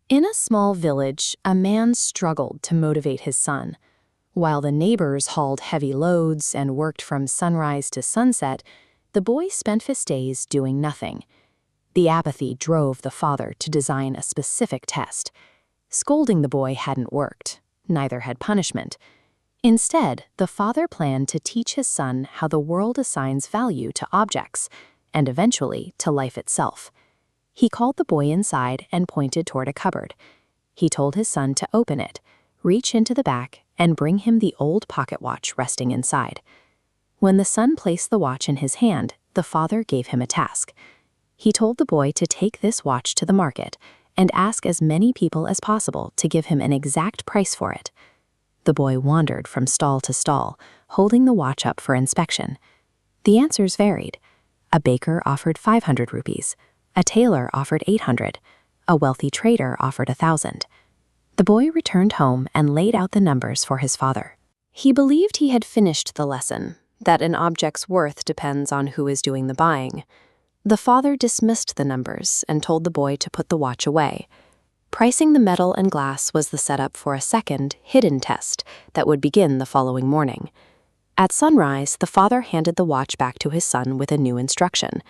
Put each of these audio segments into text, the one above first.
In a small village, a man struggled to motivate his son. While the neighbors hauled heavy loads and worked from sunrise to sunset, the boy spent his days doing nothing. The apathy drove the father to design a specific test. Scolding the boy hadn't worked. Neither had punishment. Instead, the father planned to teach his son how the world assigns value to objects, and eventually to life itself. He called the boy inside and pointed toward a cupboard. He told his son to open it, reach into the back, and bring him the old pocket watch resting inside. When the son placed the watch in his hand, the father gave him a task. He told the boy to take this watch to the market and ask as many people as possible to give him an exact price for it. The boy wandered from stall to stall, holding the watch up for inspection. The answers varied. A baker offered 500 rupees. A tailor offered 800. A wealthy trader offered 1,000. The boy returned home and laid out the numbers for his father. He believed he had finished the lesson, that an object's worth depends on who is doing the buying. The father dismissed the numbers and told the boy to put the watch away. Pricing the metal and glass was the setup for a second, hidden test that would begin the following morning. At sunrise, the father handed the watch back to his son with a new instruction.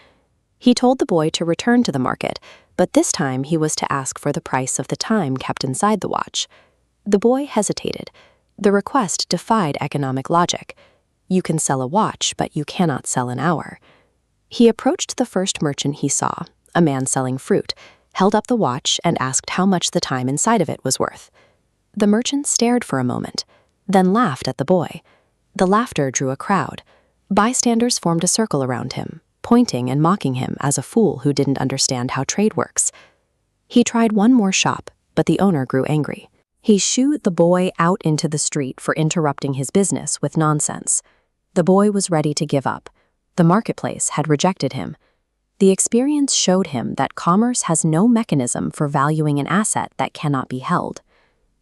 He told the boy to return to the market, but this time he was to ask for the price of the time kept inside the watch. The boy hesitated. The request defied economic logic. You can sell a watch, but you cannot sell an hour. He approached the first merchant he saw, a man selling fruit, held up the watch and asked how much the time inside of it was worth. The merchant stared for a moment, then laughed at the boy. The laughter drew a crowd. Bystanders formed a circle around him, pointing and mocking him as a fool who didn't understand how trade works. He tried one more shop, but the owner grew angry. He shooed the boy out into the street for interrupting his business with nonsense. The boy was ready to give up. The marketplace had rejected him. The experience showed him that commerce has no mechanism for valuing an asset that cannot be held.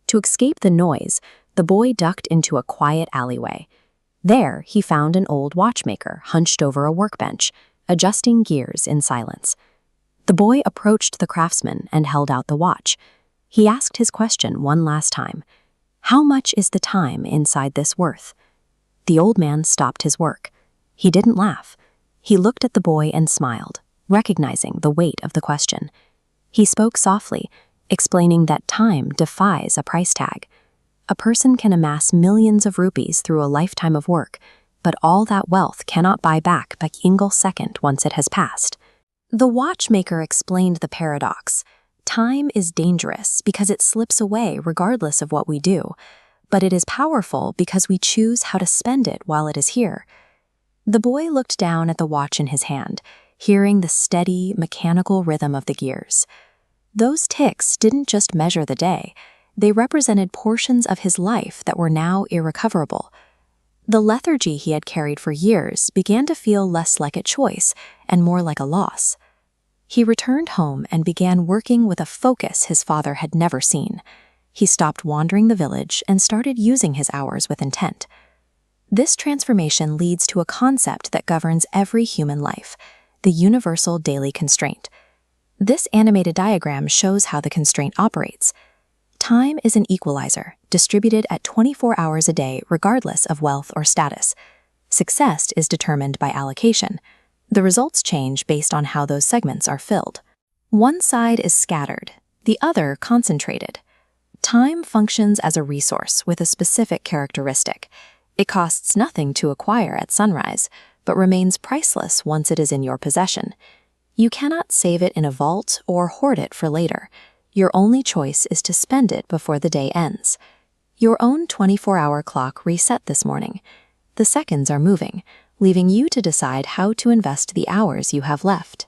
To escape the noise, the boy ducked into a quiet alleyway. There, he found an old watchmaker hunched over a workbench, adjusting gears in silence. The boy approached the craftsman and held out the watch. He asked his question one last time. How much is the time inside this worth? The old man stopped his work. He didn't laugh. He looked at the boy and smiled, recognizing the weight of the question. He spoke softly, explaining that time defies a price tag. A person can amass millions of rupees through a lifetime of work, but all that wealth cannot buy back by single second once it has passed. The watchmaker explained the paradox. Time is dangerous because it slips away regardless of what we do, but it is powerful because we choose how to spend it while it is here. The boy looked down at the watch in his hand, hearing the steady, mechanical rhythm of the gears. Those ticks didn't just measure the day, they represented portions of his life that were now irrecoverable. The lethargy he had carried for years began to feel less like a choice and more like a loss. He returned home and began working with a focus his father had never seen. He stopped wandering the village and started using his hours with intent. This transformation leads to a concept that governs every human life, the universal daily constraint. This animated diagram shows how the constraint operates. Time is an equalizer, distributed at 24 hours a day regardless of wealth or status. Success is determined by allocation. The results change based on how those segments are filled. One side is scattered, the other concentrated. Time functions as a resource with a specific characteristic. It costs nothing to acquire at sunrise, but remains priceless once it is in your possession. You cannot save it in a vault or hoard it for later. Your only choice is to spend it before the day ends. Your own 24-hour clock reset this morning. The seconds are moving, leaving you to decide how to invest the hours you have left.